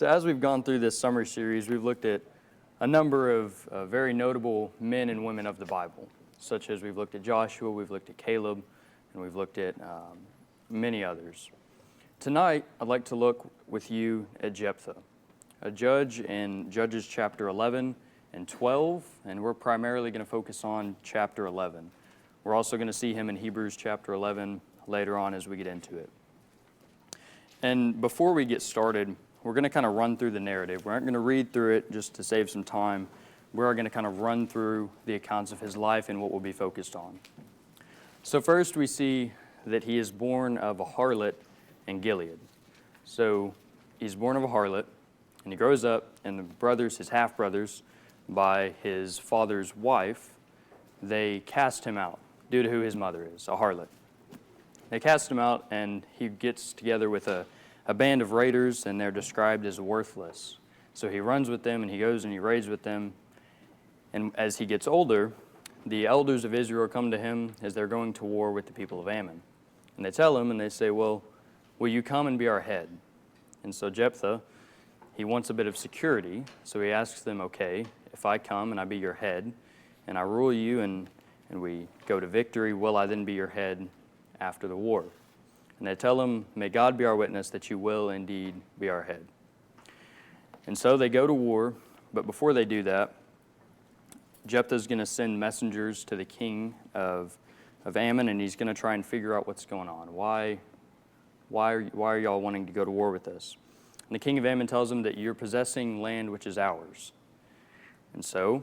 So as we've gone through this summer series, we've looked at a number of very notable men and women of the Bible, such as we've looked at Joshua, we've looked at Caleb, and we've looked at many others. Tonight, I'd like to look with you at Jephthah, a judge in Judges chapter 11 and 12, and we're primarily going to focus on chapter 11. We're also going to see him in Hebrews chapter 11 later on as we get into it. And before we get started, we're going to kind of run through the narrative. We aren't going to read through it just to save some time. We're going to kind of run through the accounts of his life and what we'll be focused on. So first we see that he is born of a harlot in Gilead. So he's born of a harlot, and he grows up, and the brothers, his half-brothers, by his father's wife, they cast him out due to who his mother is, a harlot. They cast him out, and he gets together with a band of raiders, and they're described as worthless. So he runs with them, and he goes and he raids with them. And as he gets older, the elders of Israel come to him as they're going to war with the people of Ammon. And they tell him, and they say, well, will you come and be our head? And so Jephthah, he wants a bit of security, so he asks them, okay, if I come and I be your head, and I rule you, and we go to victory, will I then be your head after the war? And they tell him, may God be our witness that you will indeed be our head. And so they go to war, but before they do that, Jephthah's going to send messengers to the king of Ammon, and he's going to try and figure out what's going on. Why are y'all wanting to go to war with us? And the king of Ammon tells him that you're possessing land which is ours. And so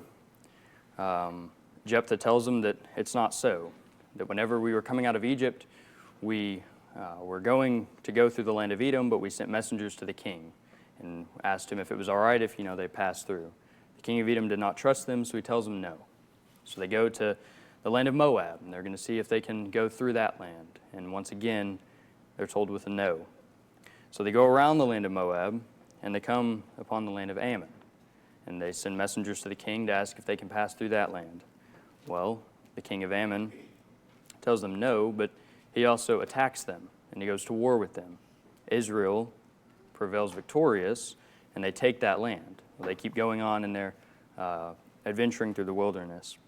Jephthah tells him that it's not so, that whenever we were coming out of Egypt, we were going to go through the land of Edom, but we sent messengers to the king and asked him if it was all right if, they passed through. The king of Edom did not trust them, so he tells them no. So they go to the land of Moab, and they're going to see if they can go through that land. And once again, they're told with a no. So they go around the land of Moab, and they come upon the land of Ammon. And they send messengers to the king to ask if they can pass through that land. Well, the king of Ammon tells them no, but he also attacks them, and he goes to war with them. Israel prevails victorious, and they take that land. They keep going on in their adventuring through the wilderness.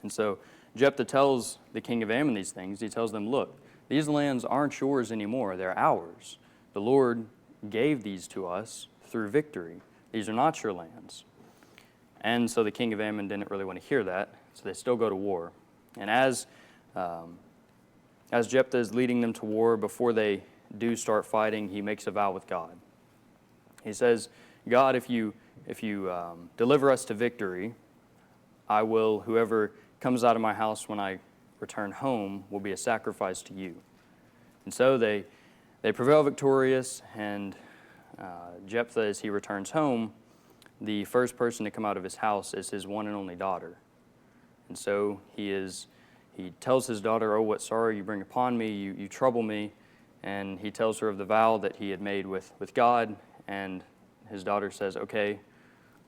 And so Jephthah tells the king of Ammon these things. He tells them, look, these lands aren't yours anymore. They're ours. The Lord gave these to us through victory. These are not your lands. And so the king of Ammon didn't really want to hear that, so they still go to war. And as Jephthah is leading them to war, before they do start fighting, he makes a vow with God. He says, God, if you deliver us to victory, I will, whoever comes out of my house when I return home will be a sacrifice to you. And so they prevail victorious, and Jephthah, as he returns home, the first person to come out of his house is his one and only daughter. And so he tells his daughter, oh, what sorrow you bring upon me, you trouble me. And he tells her of the vow that he had made with God, and his daughter says, okay,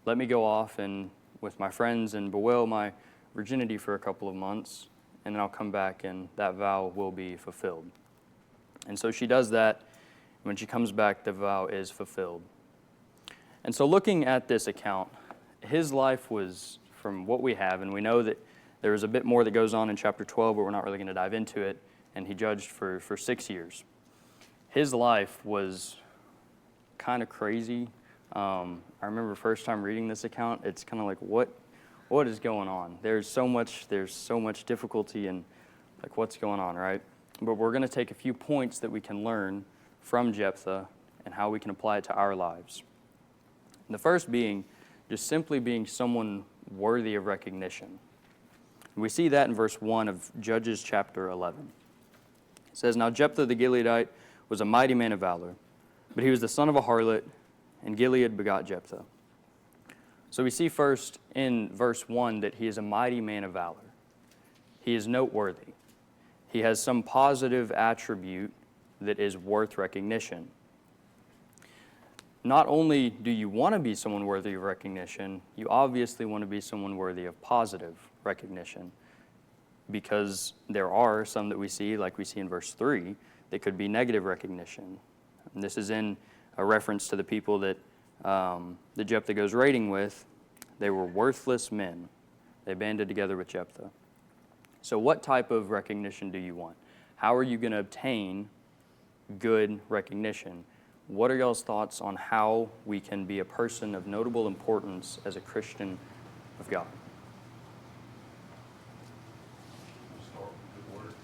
let me go off and with my friends and bewail my virginity for a couple of months, and then I'll come back and that vow will be fulfilled. And so she does that. When she comes back, the vow is fulfilled. And so looking at this account, his life was, from what we have, and we know that there is a bit more that goes on in chapter 12, but we're not really going to dive into it, and he judged for 6 years. His life was kind of crazy. I remember the first time reading this account, it's kind of like, what is going on? There's so much difficulty in like what's going on, right? But we're going to take a few points that we can learn from Jephthah and how we can apply it to our lives. And the first being just simply being someone worthy of recognition. We see that in verse 1 of Judges chapter 11. It says, now Jephthah the Gileadite was a mighty man of valor, but he was the son of a harlot, and Gilead begot Jephthah. So we see first in verse 1 that he is a mighty man of valor. He is noteworthy. He has some positive attribute that is worth recognition. Not only do you want to be someone worthy of recognition, you obviously want to be someone worthy of positive recognition, because there are some that we see, like we see in verse 3, that could be negative recognition. And this is in a reference to the people that that Jephthah goes raiding with. They were worthless men. They banded together with Jephthah. So what type of recognition do you want? How are you going to obtain good recognition? What are y'all's thoughts on how we can be a person of notable importance as a Christian of God? Start with good works.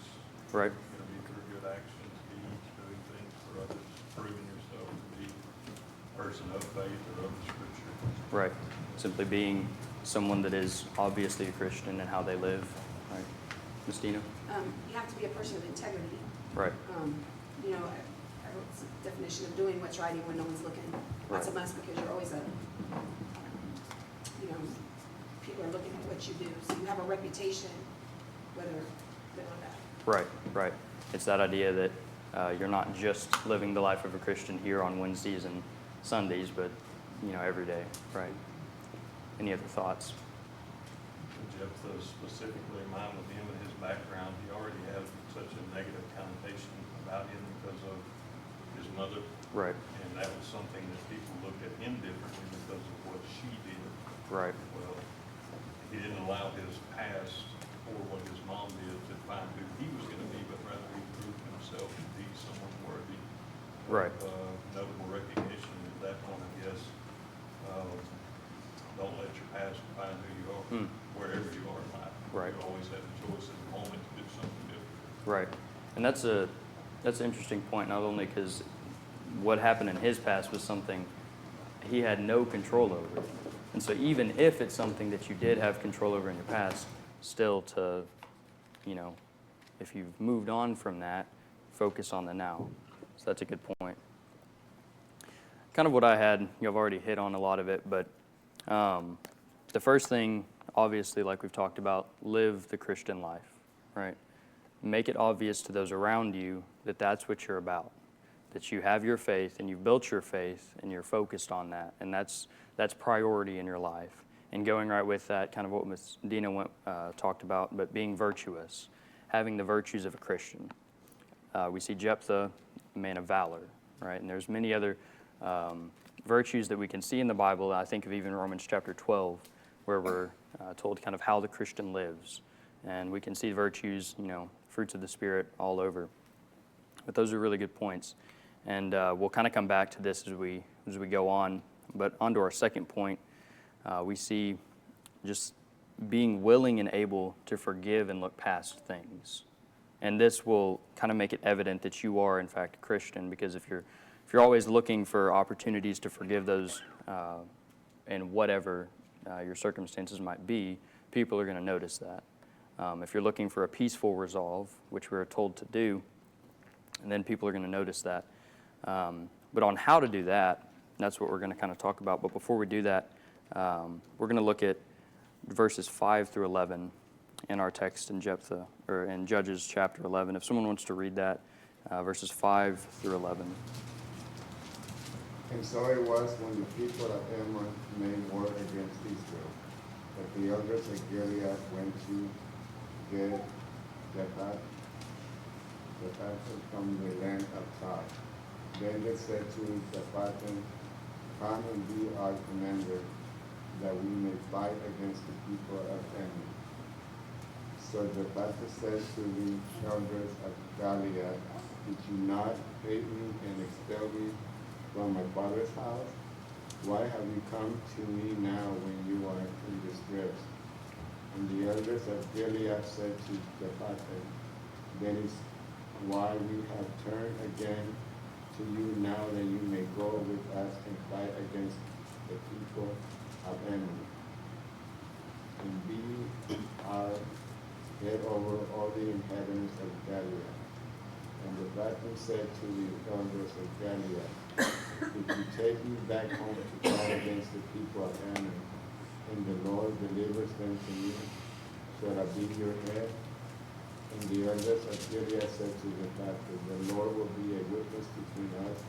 Right. Going to be through good actions, deeds, doing things for others, proving yourself to be a person of faith or of the Scripture. Right. Simply being someone that is obviously a Christian and how they live. Right. Ms. Dina? You have to be a person of integrity. Right. You know, I wrote the definition of doing what's right even when no one's looking. That's a must because you're always people are looking at what you do. So you have a reputation, whether good or bad. Right, right. It's that idea that you're not just living the life of a Christian here on Wednesdays and Sundays, but, every day, right? Any other thoughts? Jephthah, specifically in mind with him and his background, he already had such a negative connotation about him because of his mother. Right. And that was something that people looked at him differently because of what she did. Right. Well, he didn't allow his past or what his mom did to define who he was going to be, but rather he proved himself to be someone worthy Right. of notable recognition. At that point, I guess, don't let your past define who you are, wherever you are in life. Right. You always have the choice in the moment to do something different. Right. And that's an interesting point, not only because what happened in his past was something he had no control over. And so even if it's something that you did have control over in your past, still to, if you've moved on from that, focus on the now. So that's a good point. Kind of what I had, you've already hit on a lot of it, but the first thing, obviously, like we've talked about, live the Christian life, right? Make it obvious to those around you that that's what you're about, that you have your faith and you've built your faith and you're focused on that, and that's priority in your life. And going right with that, kind of what Ms. Dina talked about, but being virtuous, having the virtues of a Christian. We see Jephthah, a man of valor, right? And there's many other virtues that we can see in the Bible. I think of even Romans chapter 12, where we're told kind of how the Christian lives. And we can see virtues, fruits of the Spirit all over. But those are really good points. And we'll kind of come back to this as we go on. But on to our second point, we see just being willing and able to forgive and look past things. And this will kind of make it evident that you are, in fact, a Christian, because if you're always looking for opportunities to forgive those and whatever your circumstances might be, people are going to notice that. If you're looking for a peaceful resolve, which we're told to do, and then people are going to notice that. But on how to do that, that's what we're going to kind of talk about. But before we do that, we're going to look at verses 5 through 11 in our text in Jephthah, or in Judges chapter 11. If someone wants to read that, verses 5 through 11. And so it was when the people of Hammond made war against Israel, that the elders of Gilead went to get Jephthah from the land of Tob. Then they said to Jephthah, come and be our commander, that we may fight against the people of Hammond. So Jephthah said to the elders of Gilead, did you not hate me and expel me from my father's house? Why have you come to me now when you are in distress? And the elders of Gilead said to Jephthah, that is why we have turned again to you now that you may go with us and fight against the people of Hammond, and be our head over all the inhabitants of Gilead. And the captain said to the elders of Gilead, if you take me back home to fight against the people of Hammond, and the Lord delivers them to me, shall I be your head? And the elders of Gilead said to the captain, the Lord will be a witness between us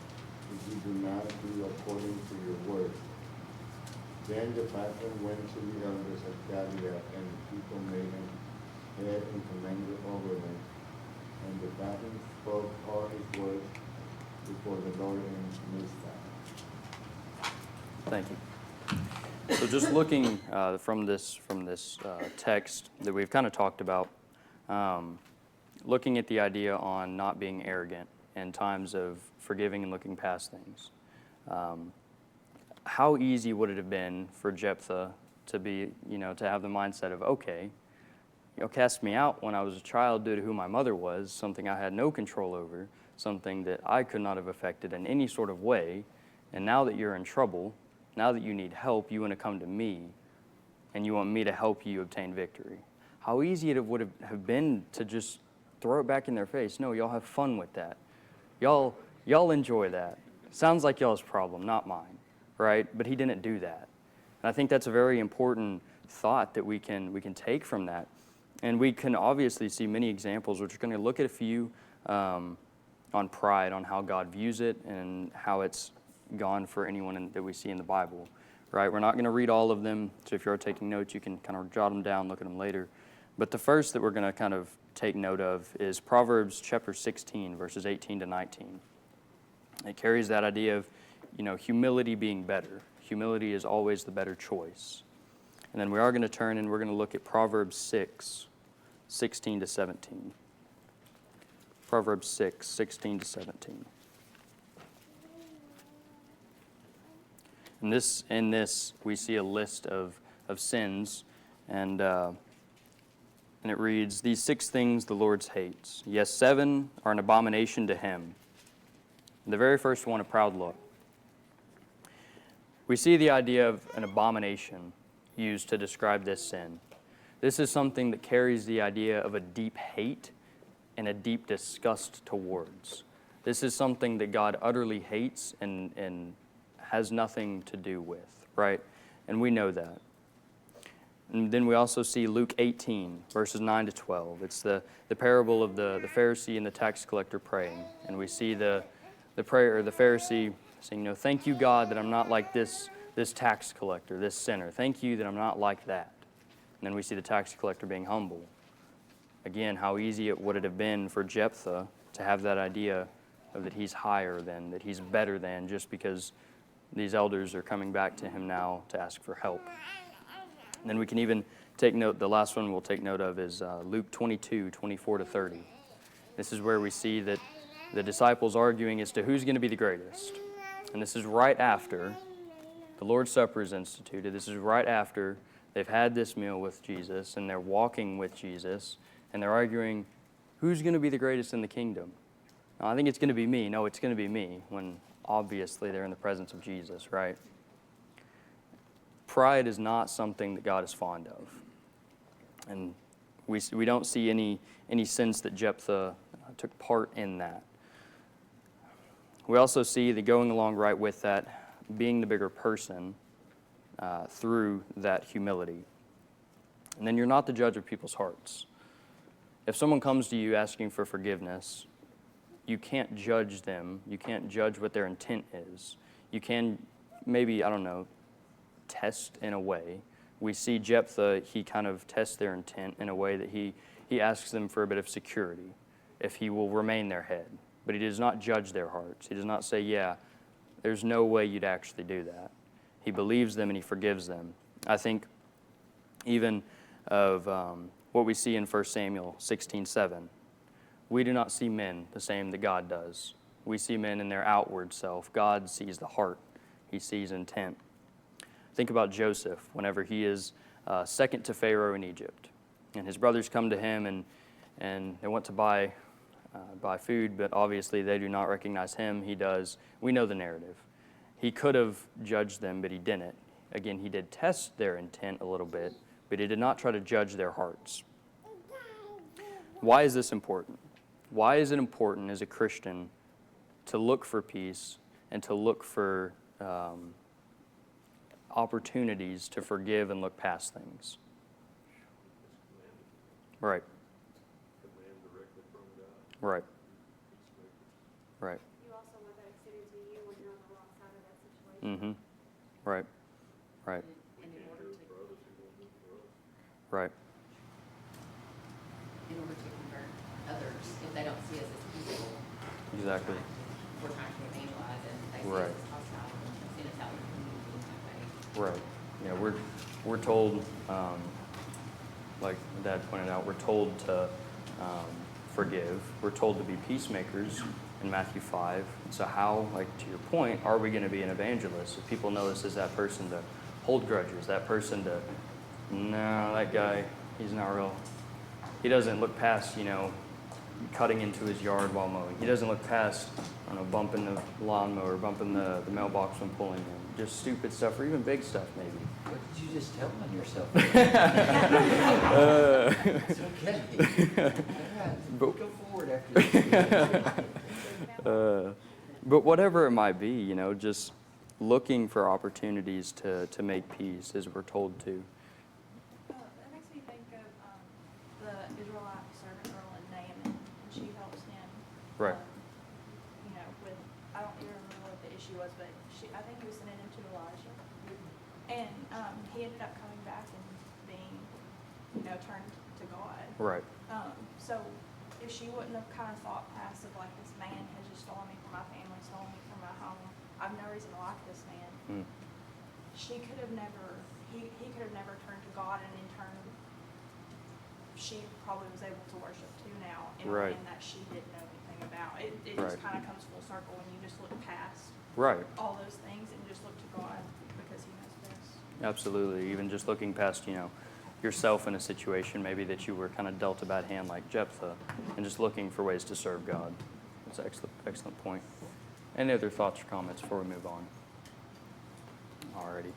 if you do not do according to your word. Then the captain went to the elders of Gilead, and the people made him head and commander over them. And the captain spoke all his words before the Lord in Mizpah. Thank you. So just looking from this text that we've kind of talked about, looking at the idea on not being arrogant in times of forgiving and looking past things. How easy would it have been for Jephthah to be, to have the mindset of, okay, cast me out when I was a child due to who my mother was, something I had no control over, something that I could not have affected in any sort of way, and now that you're in trouble, now that you need help, you want to come to me, and you want me to help you obtain victory. How easy it would have been to just throw it back in their face. No, y'all have fun with that. Y'all enjoy that. Sounds like y'all's problem, not mine, right? But he didn't do that. And I think that's a very important thought that we can take from that. And we can obviously see many examples, which we're going to look at a few on pride, on how God views it, and how it's gone for anyone that we see in the Bible, right? We're not going to read all of them, so if you're taking notes, you can kind of jot them down, look at them later. But the first that we're going to kind of take note of is Proverbs chapter 16, verses 18 to 19. It carries that idea of, humility being better. Humility is always the better choice. And then we are going to turn and we're going to look at Proverbs 6, 16 to 17. Proverbs 6, 16 to 17. And in this, we see a list of sins, and it reads, "These 6 things the Lord hates. Yes, 7 are an abomination to him." The very first one, a proud look. We see the idea of an abomination used to describe this sin. This is something that carries the idea of a deep hate and a deep disgust towards. This is something that God utterly hates and has nothing to do with, right? And we know that. And then we also see Luke 18, verses 9 to 12. It's the parable of the Pharisee and the tax collector praying. And we see the prayer, or the Pharisee saying, thank you, God, that I'm not like this tax collector, this sinner. Thank you that I'm not like that. And then we see the tax collector being humble. Again, how easy it would have been for Jephthah to have that idea of that he's higher than, that he's better than, just because these elders are coming back to him now to ask for help. And then we can even take note, the last one we'll take note of is Luke 22, 24 to 30. This is where we see that the disciples arguing as to who's going to be the greatest. And this is right after the Lord's Supper is instituted. This is right after they've had this meal with Jesus and they're walking with Jesus and they're arguing who's going to be the greatest in the kingdom. Now, I think it's going to be me. No, it's going to be me, when obviously they're in the presence of Jesus, right? Pride is not something that God is fond of. And we don't see any sense that Jephthah took part in that. We also see that going along right with that, being the bigger person through that humility. And then you're not the judge of people's hearts. If someone comes to you asking for forgiveness, you can't judge them. You can't judge what their intent is. You can maybe, test in a way. We see Jephthah, he kind of tests their intent in a way that he asks them for a bit of security, if he will remain their head. But he does not judge their hearts. He does not say, yeah, there's no way you'd actually do that. He believes them and he forgives them. I think even of what we see in 1 Samuel 16:7. We do not see men the same that God does. We see men in their outward self. God sees the heart. He sees intent. Think about Joseph whenever he is second to Pharaoh in Egypt. And his brothers come to him and they want to buy food, but obviously they do not recognize him. He does. We know the narrative. He could have judged them, but he didn't. Again, he did test their intent a little bit, but he did not try to judge their hearts. Why is this important? Why is it important as a Christian to look for peace and to look for opportunities to forgive and look past things? Right. Right. Right. You also want that extended to you when you're on the wrong side of that situation. Mm-hmm. Right. Right. And in order to Right. convert others, if they don't see us as peaceful. Exactly. We're trying to evangelize and they see Right. us as hostile and sin us out in the community and things like Right. Yeah, we're told, like Dad pointed out, we're told to forgive. We're told to be peacemakers in Matthew 5. So how, like to your point, are we going to be an evangelist? If people know us as that person to hold grudges, that person to, no, that guy, he's not real. He doesn't look past, cutting into his yard while mowing. He doesn't look past, I don't know, bumping the lawnmower, bumping the mailbox when pulling in. Just stupid stuff or even big stuff maybe. What did you just tell on yourself? It's okay. But- Go forward after this. But whatever it might be, just looking for opportunities to make peace as we're told to. That makes me think of the Israelite servant girl in Naaman, and she helps him. Right. With, I don't even remember what the issue was, but I think he was sending him to Elijah. And he ended up coming back and being, turned to God. Right. So if she wouldn't have kind of thought past of like, this man has just stolen me from my family, stolen me from my home, I've no reason to like this man. She could have never, he could have never turned to God, and in turn, she probably was able to worship too now in a Right. land that she didn't know anything about. It Right. just kind of comes full circle when you just look past Right. all those things and just look to God because he knows best. Absolutely. Even just looking past, yourself in a situation maybe that you were kind of dealt a bad hand like Jephthah, and just looking for ways to serve God. That's an excellent point. Any other thoughts or comments before we move on? Alrighty.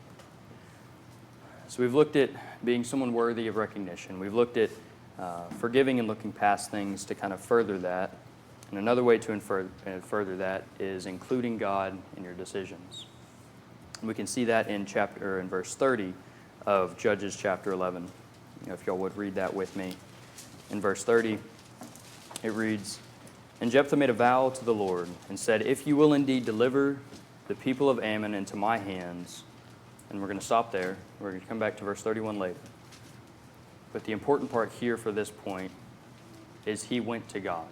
So we've looked at being someone worthy of recognition. We've looked at forgiving and looking past things to kind of further that. And another way to further that is including God in your decisions. And we can see that in verse 30 of Judges chapter 11. If y'all would read that with me. In verse 30, it reads, "And Jephthah made a vow to the Lord and said, 'If you will indeed deliver the people of Ammon into my hands,'" and we're going to stop there. We're going to come back to verse 31 later. But the important part here for this point is he went to God.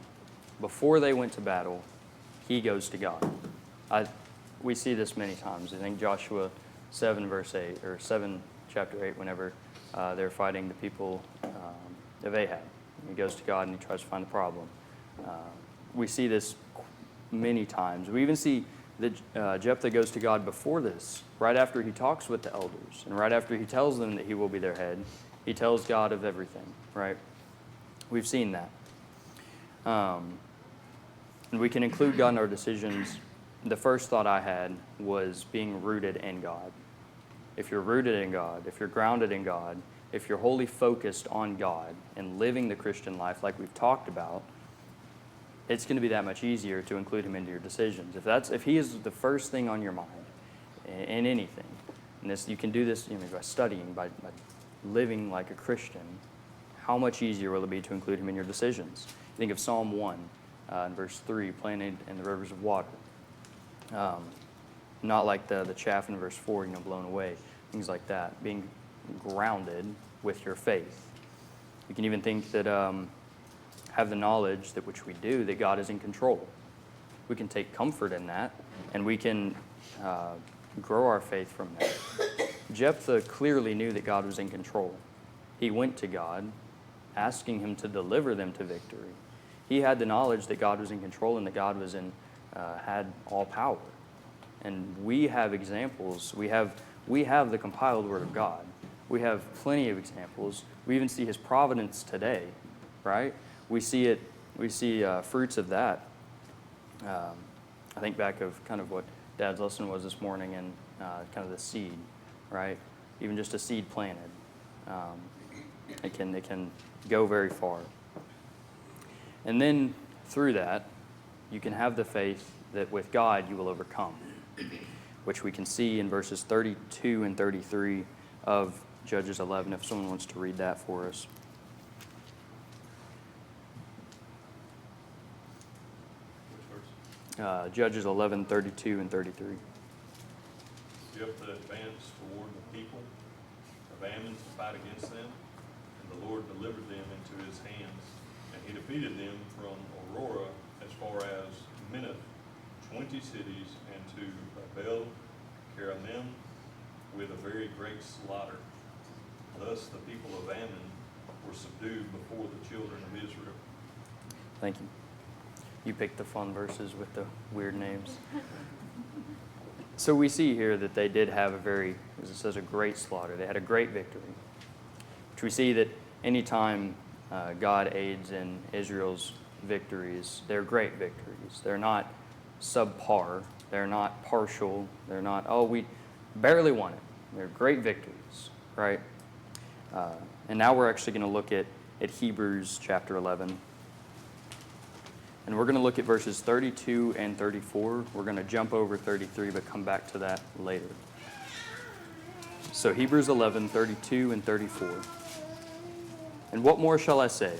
Before they went to battle, he goes to God. We see this many times. I think Joshua 7 verse 8, or 7 chapter 8, whenever they're fighting the people of Ahab. He goes to God and he tries to find the problem. We see this many times. We even see that Jephthah goes to God before this, right after he talks with the elders, and right after he tells them that he will be their head. He tells God of everything, right? We've seen that. And we can include God in our decisions. The first thought I had was being rooted in God. If you're rooted in God, if you're grounded in God, if you're wholly focused on God and living the Christian life like we've talked about, it's going to be that much easier to include him into your decisions. If he is the first thing on your mind in anything, and you can do this by studying, by living like a Christian, how much easier will it be to include him in your decisions? Think of Psalm 1 in verse 3, planted in the rivers of water. Not like the chaff in verse 4, blown away, things like that. Being grounded with your faith. You can even think that have the knowledge that which we do, that God is in control. We can take comfort in that, and we can grow our faith from that. Jephthah clearly knew that God was in control. He went to God, asking him to deliver them to victory. He had the knowledge that God was in control and that God was had all power. And we have examples. We have the compiled Word of God. We have plenty of examples. We even see his providence today, right? We see fruits of that. I think back of kind of what Dad's lesson was this morning, and kind of the seed, right? Even just a seed planted. It can go very far. And then through that, you can have the faith that with God you will overcome, which we can see in verses 32 and 33 of Judges 11, if someone wants to read that for us. Which verse? Judges 11, 32 and 33. Jephthah advanced toward the people of Ammon to fight against them, and the Lord delivered them into his hands. And he defeated them from Aurora as far as Minnith, 20 cities, and to Abel, Karanim, with a very great slaughter. Thus the people of Ammon were subdued before the children of Israel. Thank you. You picked the fun verses with the weird names. So we see here that they did have a very, as it says, a great slaughter. They had a great victory. Which we see that anytime God aids in Israel's victories, they're great victories. They're not subpar. They're not partial. They're not, oh, we barely won it. They're great victories, right? And now we're actually going to look at Hebrews chapter 11. And we're going to look at verses 32 and 34. We're going to jump over 33, but come back to that later. So Hebrews 11, 32 and 34. And what more shall I say?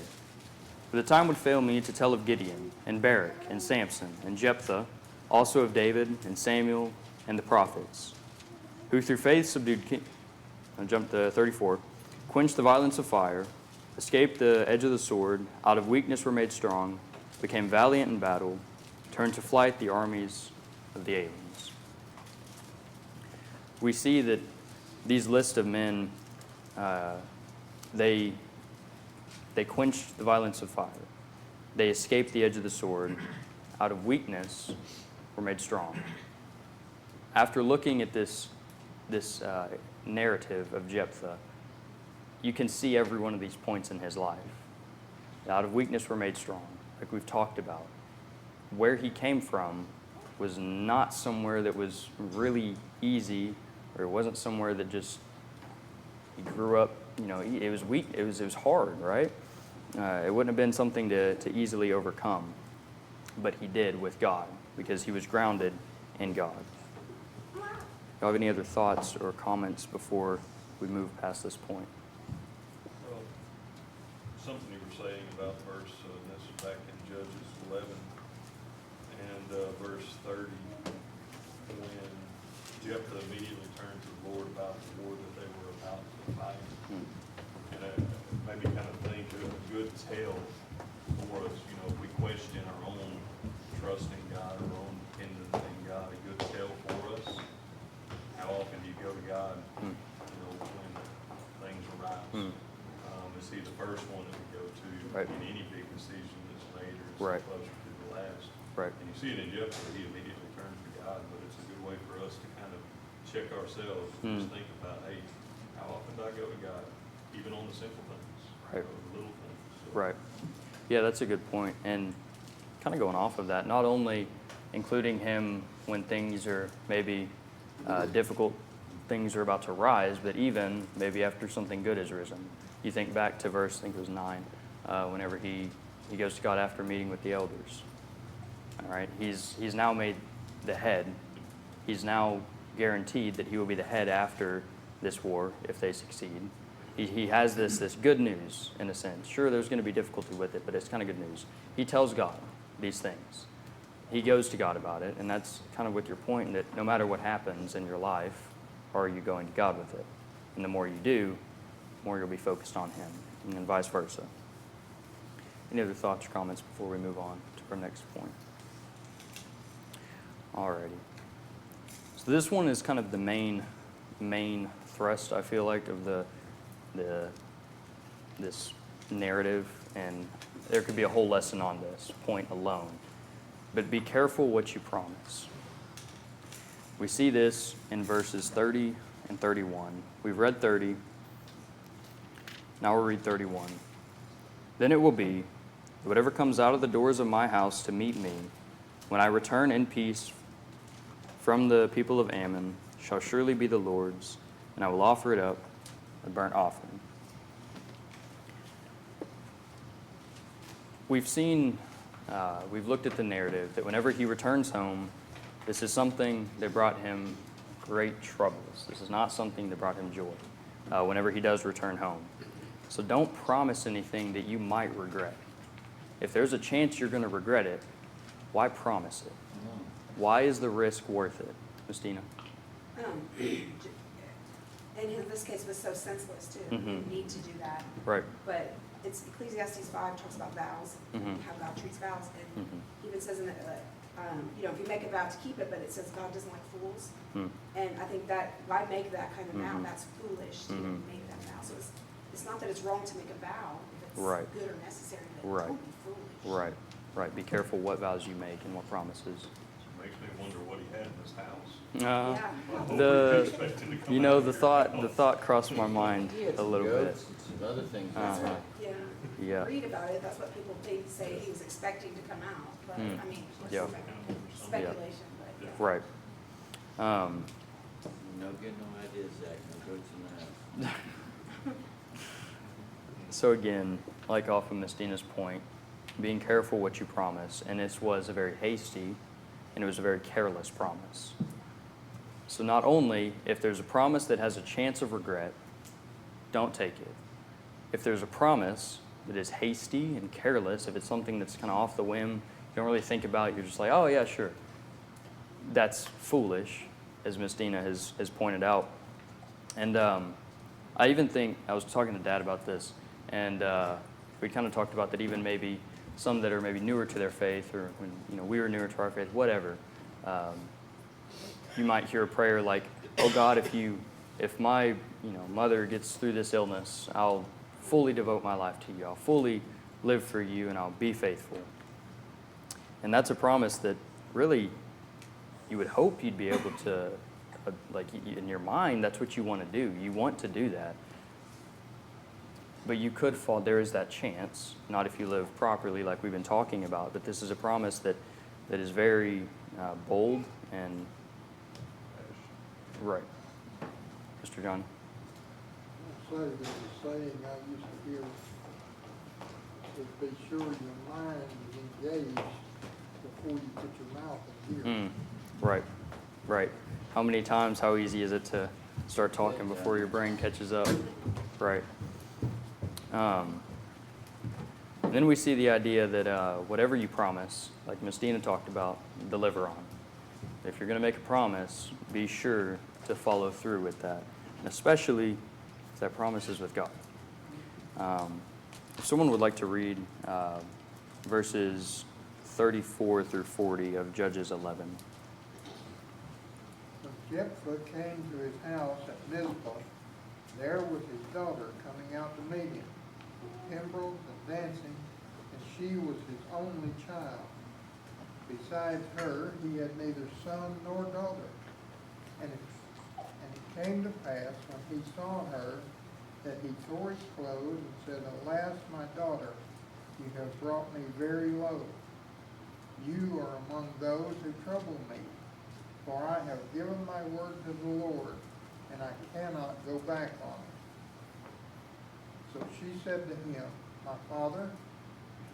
For the time would fail me to tell of Gideon, and Barak, and Samson, and Jephthah, also of David, and Samuel, and the prophets, who through faith subdued I'll jump to 34. Quenched the violence of fire, escaped the edge of the sword, out of weakness were made strong, became valiant in battle, turned to flight the armies of the aliens. We see that these lists of men, they quenched the violence of fire. They escaped the edge of the sword. Out of weakness were made strong. After looking at this narrative of Jephthah, you can see every one of these points in his life. Out of weakness were made strong, like we've talked about. Where he came from was not somewhere that was really easy, or it wasn't somewhere that just he grew up, it was weak, it was hard, right? It wouldn't have been something to easily overcome, but he did with God, because he was grounded in God. Do you have any other thoughts or comments before we move past this point? Well, something you were saying about verse, and this is back in Judges 11 and verse 30, when Jephthah immediately turned to the Lord about the war that they were about to fight. And it made me kind of think of a good tale for us, if we question our own trust in God, our own dependence in God, a good tale for us. How often do you go to God, when things arise? Is he the first one that we go to Right. in any big decision that's made, or is Right. it closer to the last? Right. And you see it in Jephthah, he immediately turns to God, but it's a good way for us to kind of check ourselves and just think about, hey, how often do I go to God, even on the simple things, Right. or the little things? So, Right. Yeah, that's a good point. And kind of going off of that, not only including him when things are maybe difficult, things are about to rise, but even maybe after something good has risen. You think back to verse, I think it was 9, whenever he goes to God after meeting with the elders. All right, he's now made the head. He's now guaranteed that he will be the head after this war if they succeed. He has this good news in a sense. Sure, there's going to be difficulty with it, but it's kind of good news. He tells God these things. He goes to God about it, and that's kind of with your point that no matter what happens in your life, are you going to God with it? And the more you do, the more you'll be focused on him, and then vice versa. Any other thoughts or comments before we move on to our next point? Alrighty. So this one is kind of the main thrust, I feel like, of this narrative, and there could be a whole lesson on this point alone. But be careful what you promise. We see this in verses 30 and 31. We've read 30. Now we'll read 31. Then it will be, whatever comes out of the doors of my house to meet me, when I return in peace from the people of Ammon, shall surely be the Lord's, and I will offer it up a burnt offering. We've looked at the narrative that whenever he returns home, this is something that brought him great troubles. This is not something that brought him joy whenever he does return home. So don't promise anything that you might regret. If there's a chance you're going to regret it, why promise it? Why is the risk worth it? Christina? And in this case was so senseless too. Mhm. You need to do that. Right. But it's Ecclesiastes 5 talks about vows, Mhm. how God treats vows, and Mhm. even says in it, if you make a vow to keep it, but it says God doesn't like fools. Hmm. And I think that, why make that kind of vow? Mhm. That's foolish to Mhm. make that vow. So it's not that it's wrong to make a vow, if it's Right. good or necessary, but Right. don't be foolish. Right, right. Be careful what vows you make and what promises. Makes me wonder what he had in his house. Yeah. What were you The, expecting to come you know, out the of your thought house? crossed my mind He had a some little bit. goats and some other things. Uh-huh. That's what, yeah. Yeah. Read about it, that's what people think, say he was expecting to come out, but, Hmm. I mean, it's Yeah. speculation, but, yeah. Right. No good, no ideas, Zach, no goats in the house. So again, like off of Miss Dina's point, being careful what you promise, and this was a very hasty, and it was a very careless promise. So not only, if there's a promise that has a chance of regret, don't take it. If there's a promise that is hasty and careless, if it's something that's kind of off the whim, you don't really think about it, you're just like, oh yeah, sure. That's foolish, as Miss Dina has pointed out. And I even think, I was talking to Dad about this, and we kind of talked about that even maybe some that are maybe newer to their faith, or when we were newer to our faith, whatever. You might hear a prayer like, oh God, if my mother gets through this illness, I'll fully devote my life to you. I'll fully live for you, and I'll be faithful. And that's a promise that really you would hope you'd be able to, in your mind, that's what you want to do. You want to do that. But you could fall, there is that chance, not if you live properly like we've been talking about, but this is a promise that is very bold and, right. Mr. John? Say, there's a saying I used to hear, is be sure your mind is engaged before you put your mouth in gear. Right, right. How many times, how easy is it to start talking before your brain catches up? Right. Then we see the idea that whatever you promise, like Miss Dina talked about, deliver on. If you're going to make a promise, be sure to follow through with that, and especially if that promise is with God. If someone would like to read verses 34 through 40 of Judges 11. When Jephthah came to his house at Mizpah, there was his daughter coming out to meet him, with timbrels and dancing, and she was his only child. Besides her, he had neither son nor daughter. And it came to pass, when he saw her, that he tore his clothes and said, Alas, my daughter, you have brought me very low. You are among those who trouble me, for I have given my word to the Lord, and I cannot go back on it. So she said to him, My father,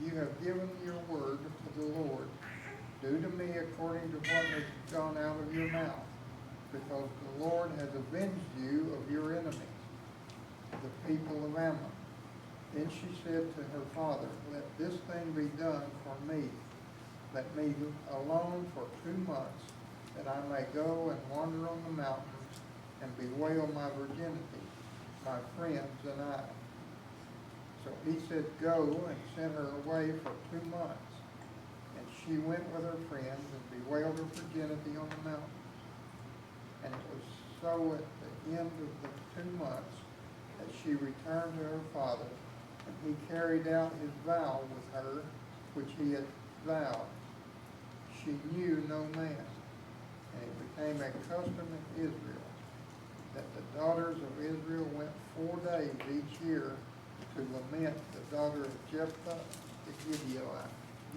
you have given your word to the Lord. Do to me according to what has gone out of your mouth, because the Lord has avenged you of your enemies, the people of Ammon. Then she said to her father, Let this thing be done for me. Let me alone for 2 months, that I may go and wander on the mountains and bewail my virginity, my friends and I. So he said, Go, and sent her away for 2 months. And she went with her friends and bewailed her virginity on the mountains. And it was so at the end of the 2 months that she returned to her father, and he carried out his vow with her, which he had vowed. She knew no man, and it became a custom in Israel that the daughters of Israel went 4 days each year to lament the daughter of Jephthah the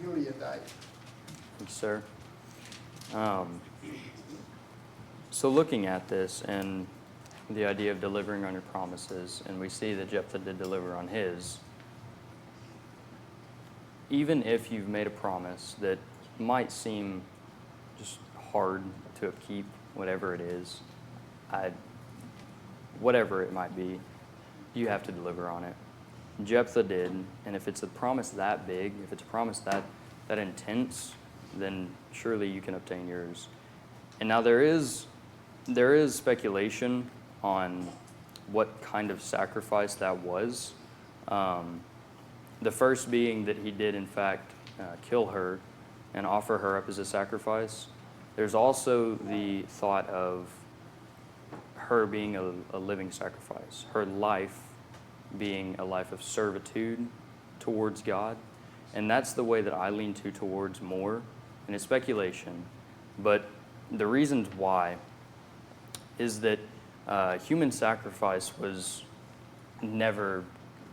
Gileadite. Yes, sir. So looking at this and the idea of delivering on your promises, and we see that Jephthah did deliver on his, even if you've made a promise that might seem just hard to keep, whatever it is, whatever it might be, you have to deliver on it. Jephthah did, and if it's a promise that big, if it's a promise that intense, then surely you can obtain yours. And now there is speculation on what kind of sacrifice that was. The first being that he did in fact kill her and offer her up as a sacrifice. There's also the thought of her being a living sacrifice, her life being a life of servitude towards God. And that's the way that I lean towards more, and it's speculation. But the reasons why is that human sacrifice was never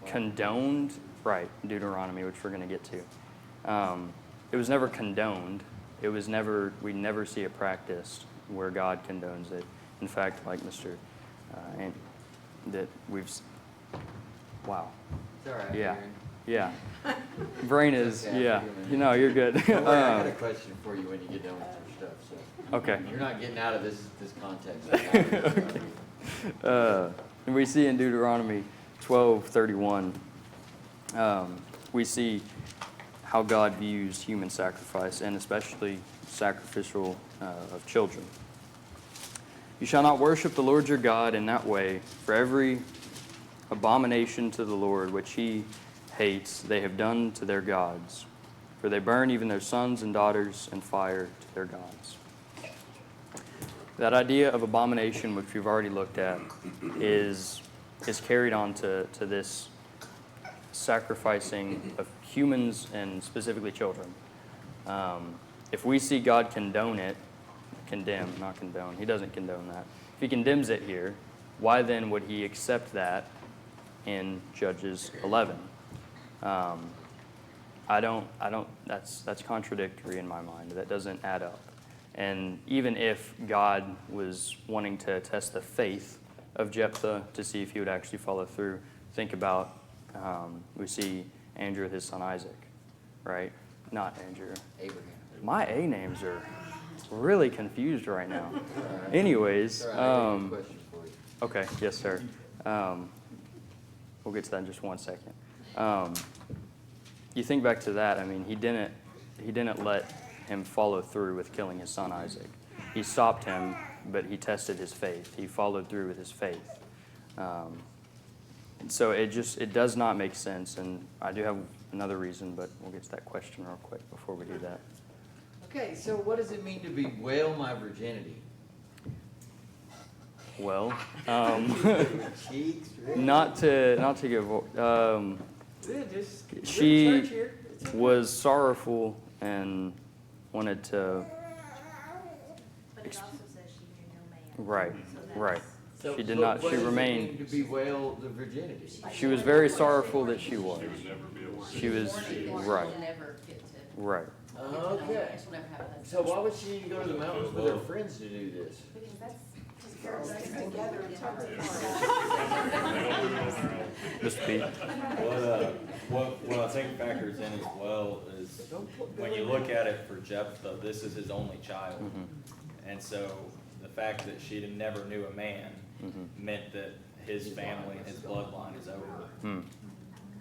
condoned, right, Deuteronomy, which we're going to get to. It was never condoned. It was never, we never see it practiced where God condones it. In fact, like Mr. And that we've, wow. It's all right, Yeah. Aaron. Yeah. Brain is, Okay, yeah. forgive me. You know, you're good. Don't worry, I got a question for you when you get done with your stuff, so. Okay. You're not getting out of this context. And we see in Deuteronomy 12:31, we see how God views human sacrifice, and especially sacrificial of children. You shall not worship the Lord your God in that way, for every abomination to the Lord which he hates they have done to their gods, for they burn even their sons and daughters in fire to their gods. That idea of abomination, which we've already looked at, is carried on to this sacrificing of humans and specifically children. If we see God condone it, condemn, not condone, he doesn't condone that. If he condemns it here, why then would he accept that in Judges 11? That's contradictory in my mind. That doesn't add up. And even if God was wanting to test the faith of Jephthah to see if he would actually follow through, think about, we see Andrew with his son Isaac, right? Not Andrew. Abraham. My A names are really confused right now. Anyways, All right, I got a question for you. okay, yes, sir. We'll get to that in just 1 second. You think back to that. I mean, he didn't let him follow through with killing his son Isaac. He stopped him, but he tested his faith. He followed through with his faith. So it does not make sense. And I do have another reason, but we'll get to that question real quick before we do that. Okay, so what does it mean to bewail my virginity? Well, Cheeks, right? not to give. Yeah, just She search here. It's okay. was sorrowful and wanted to. But it also says she knew no man. Right, So that's- right. So- She did so not. what She does it remained. mean to bewail the virginity. She was very sorrowful that she was. She would never be able to. She was right, She'll never get to. right. Okay. She'll never have a husband. So why would she go to the mountains with her friends to do this? Because that's. Mr. Pete. What I think factors in as well is when you look at it for Jephthah, this is his only child. And so the fact that she never knew a man meant that his family, his bloodline is over.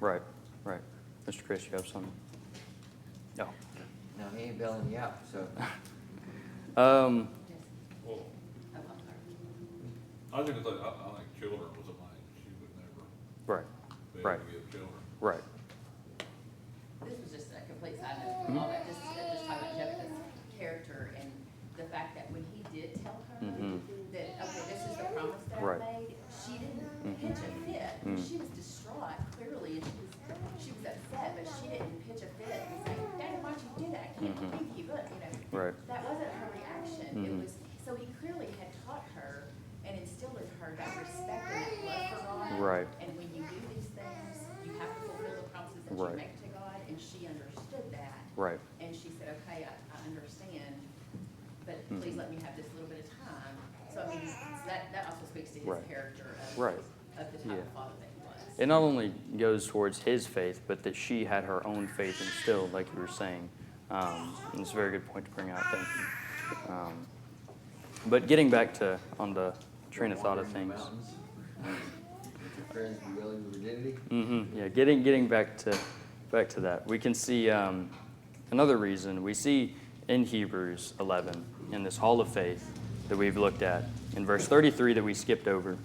Right, right. Mr. Chris, you have something? No. No, he ain't bailing you out, so. Well, Oh, I'm sorry. I was gonna say, I think children was a mind, she would never Right, be able Right. to get children. right. This was just a complete side note from all that, just talking about Jephthah's character and the fact that when he did tell her that, okay, this is the promise that Right. I made, she didn't pitch a fit. She was distraught, clearly, and she was upset, but she didn't pitch a fit and say, Daddy, why'd you do that? I can't believe you, look, you know. Right. That wasn't her reaction. It was, so he clearly had taught her and instilled in her that respect and that love for God. Right. And when you do these things, you have to fulfill the promises that Right. you make to God, and she understood that. Right. And she said, okay, I understand, but please let me have this little bit of time. So, I mean, that also speaks to his Right. character Right. of the type of father that he was. It not only goes towards his faith, but that she had her own faith instilled, like you were saying. And it's a very good point to bring out. Thank you. But getting back to on the train of thought of Wandering things. the mountains with your friends bewailing your virginity. Yeah, getting back to that, we can see another reason. We see in Hebrews 11 in this hall of faith that we've looked at in verse 33 that we skipped over. It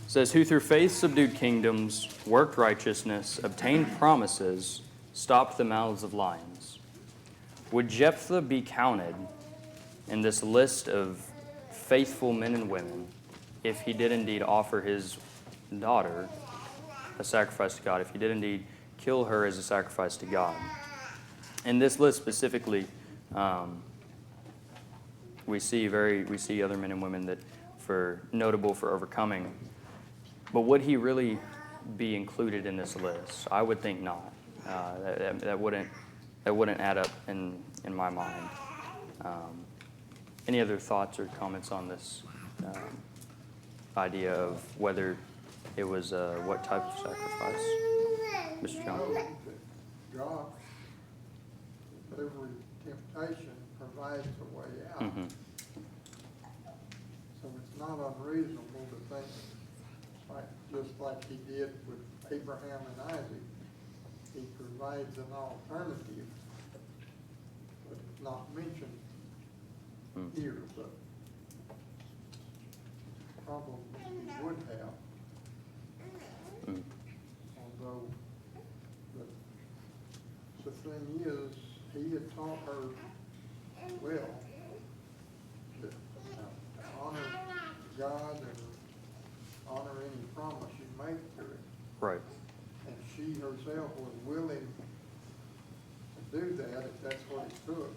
says, "Who through faith subdued kingdoms, worked righteousness, obtained promises, stopped the mouths of lions." Would Jephthah be counted in this list of faithful men and women if he did indeed offer his daughter a sacrifice to God, if he did indeed kill her as a sacrifice to God. In this list specifically, we see other men and women that notable for overcoming. But would he really be included in this list? I would think not. That wouldn't add up in my mind. Any other thoughts or comments on this idea of whether it was what type of sacrifice, Mr. Johnson? God, every temptation provides a way out. Mm-hmm. So it's not unreasonable to think, just like he did with Abraham and Isaac, he provides an alternative, but it's not mentioned here, but probably he would have. Although, the thing is, he had taught her well that to honor God and honor any promise you make to it. Right. And she herself was willing to do that if that's what it took.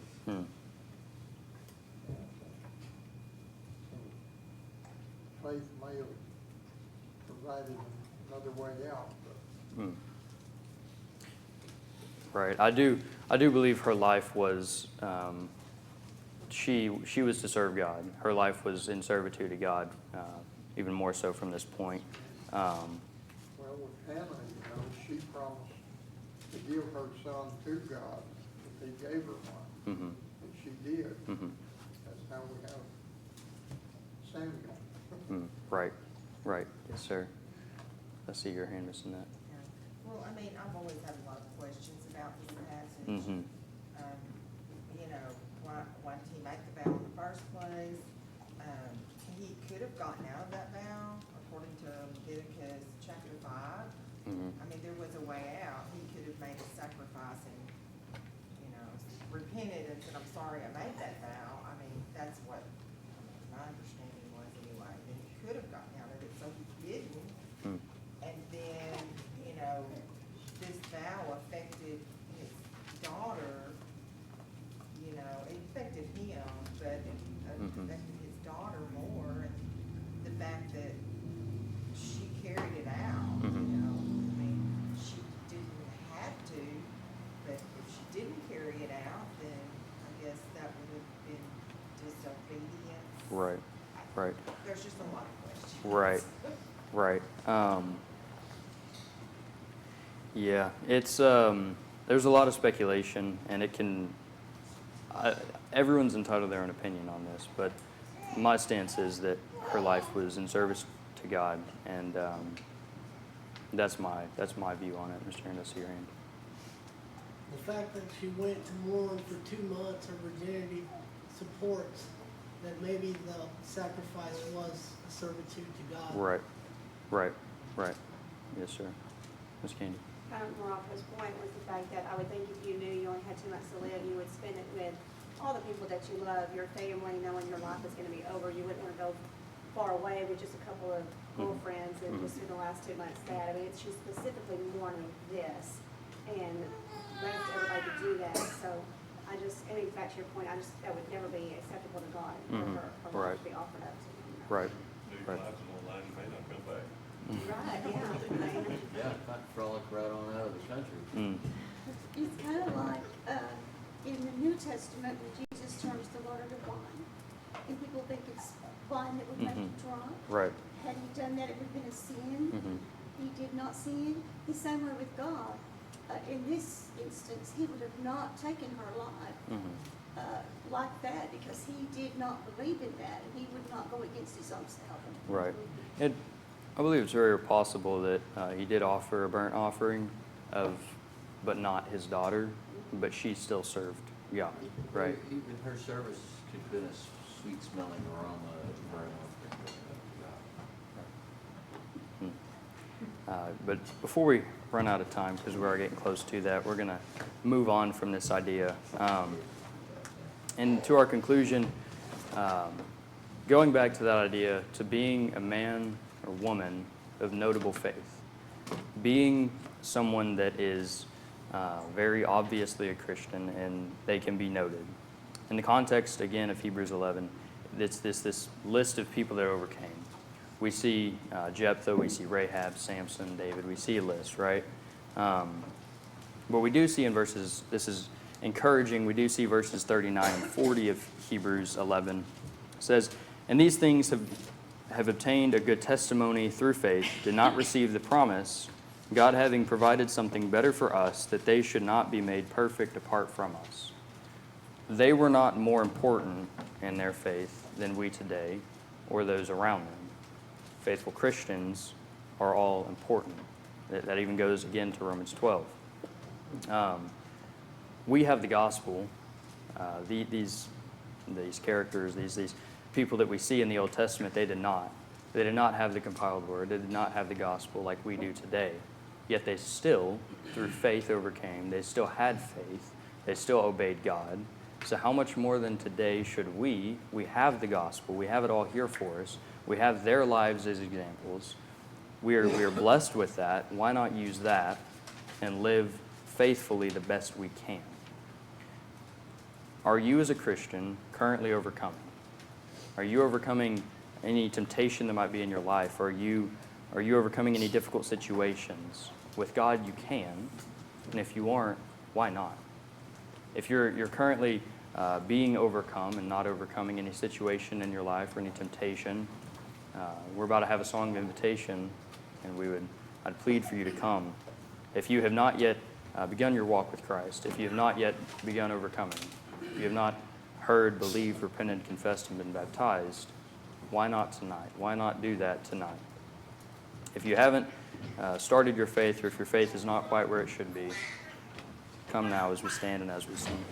Faith may have provided another way out, but Right. I do believe her life was she was to serve God. Her life was in servitude to God, even more so from this point. well, with Hannah, she promised to give her son to God if he gave her one, Mm-hmm. and she did. Mm-hmm. That's how we have Samuel. Right. Right. Yes, sir. I see your hand missing that. Yeah. Well, I mean, I've always had a lot of questions about this passage. Mm-hmm. You know, why did he make the vow in the first place? He could have gotten out of that vow, according to Leviticus chapter 5. Mm-hmm. I mean, there was a way out. He could have made a sacrifice and, repented and said, I'm sorry I made that vow. I mean, that's what my understanding was anyway. That he could have gotten out of it, so he didn't. Mm. And then, this vow affected his daughter, it affected him, but it affected his daughter more. And the fact that she carried it out, I mean, she didn't have to, but if she didn't carry it out, then I guess that would have been disobedience. Right. Right. There's just a lot of questions. Right. Right. Yeah, it's there's a lot of speculation, and everyone's entitled to their own opinion on this, but my stance is that her life was in service to God, and that's my view on it. Mr. Aaron, I see your hand. The fact that she went to mourn for 2 months, her virginity supports that maybe the sacrifice was a servitude to God. Right. Right. Right. Yes, sir. Ms. Candy. Morocco's point was the fact that I would think if you knew you only had 2 months to live, you would spend it with all the people that you love, your family, knowing your life is going to be over. You wouldn't want to go far away with just a couple of girlfriends and just in the last 2 months that. I mean, she's specifically mourning this and left everybody to do that. So back to your point, that would never be acceptable to God for her life to be offered up to him. Right. Your Right. life's on the line, you may not come back. Right, yeah. Yeah, if I frolic right on out of the country. It's kind of like in the New Testament when Jesus turns the water to wine. And people think it's wine that would make you drunk. Right. Had he done that, it would have been a sin. He did not sin. The same way with God. In this instance, he would have not taken her life like that because he did not believe in that, and he would not go against his own self. Right. And I believe it's very possible that he did offer a burnt offering but not his daughter, but she still served God, right? Even her service could have been a sweet smelling aroma of burnt offering. But before we run out of time, because we are getting close to that, we're going to move on from this idea. And to our conclusion, going back to that idea, to being a man or woman of notable faith, being someone that is very obviously a Christian and they can be noted. In the context, again, of Hebrews 11, it's this list of people that overcame. We see Jephthah, we see Rahab, Samson, David. We see a list, right? But we do see in verses, this is encouraging, we do see verses 39 and 40 of Hebrews 11. It says, "And these things have obtained a good testimony through faith, did not receive the promise, God having provided something better for us, that they should not be made perfect apart from us." They were not more important in their faith than we today or those around them. Faithful Christians are all important. That even goes again to Romans 12. We have the gospel. These characters, these people that we see in the Old Testament, they did not. They did not have the compiled word. They did not have the gospel like we do today. Yet they still, through faith, overcame. They still had faith. They still obeyed God. So how much more than today should we have the gospel. We have it all here for us. We have their lives as examples. We are blessed with that. Why not use that and live faithfully the best we can? Are you as a Christian currently overcoming? Are you overcoming any temptation that might be in your life? Are you overcoming any difficult situations? With God, you can. And if you aren't, why not? If you're currently being overcome and not overcoming any situation in your life or any temptation, we're about to have a song of invitation, and I'd plead for you to come. If you have not yet begun your walk with Christ, if you have not yet begun overcoming, if you have not heard, believed, repented, confessed, and been baptized, why not tonight? Why not do that tonight? If you haven't started your faith, or if your faith is not quite where it should be, come now as we stand and as we sing.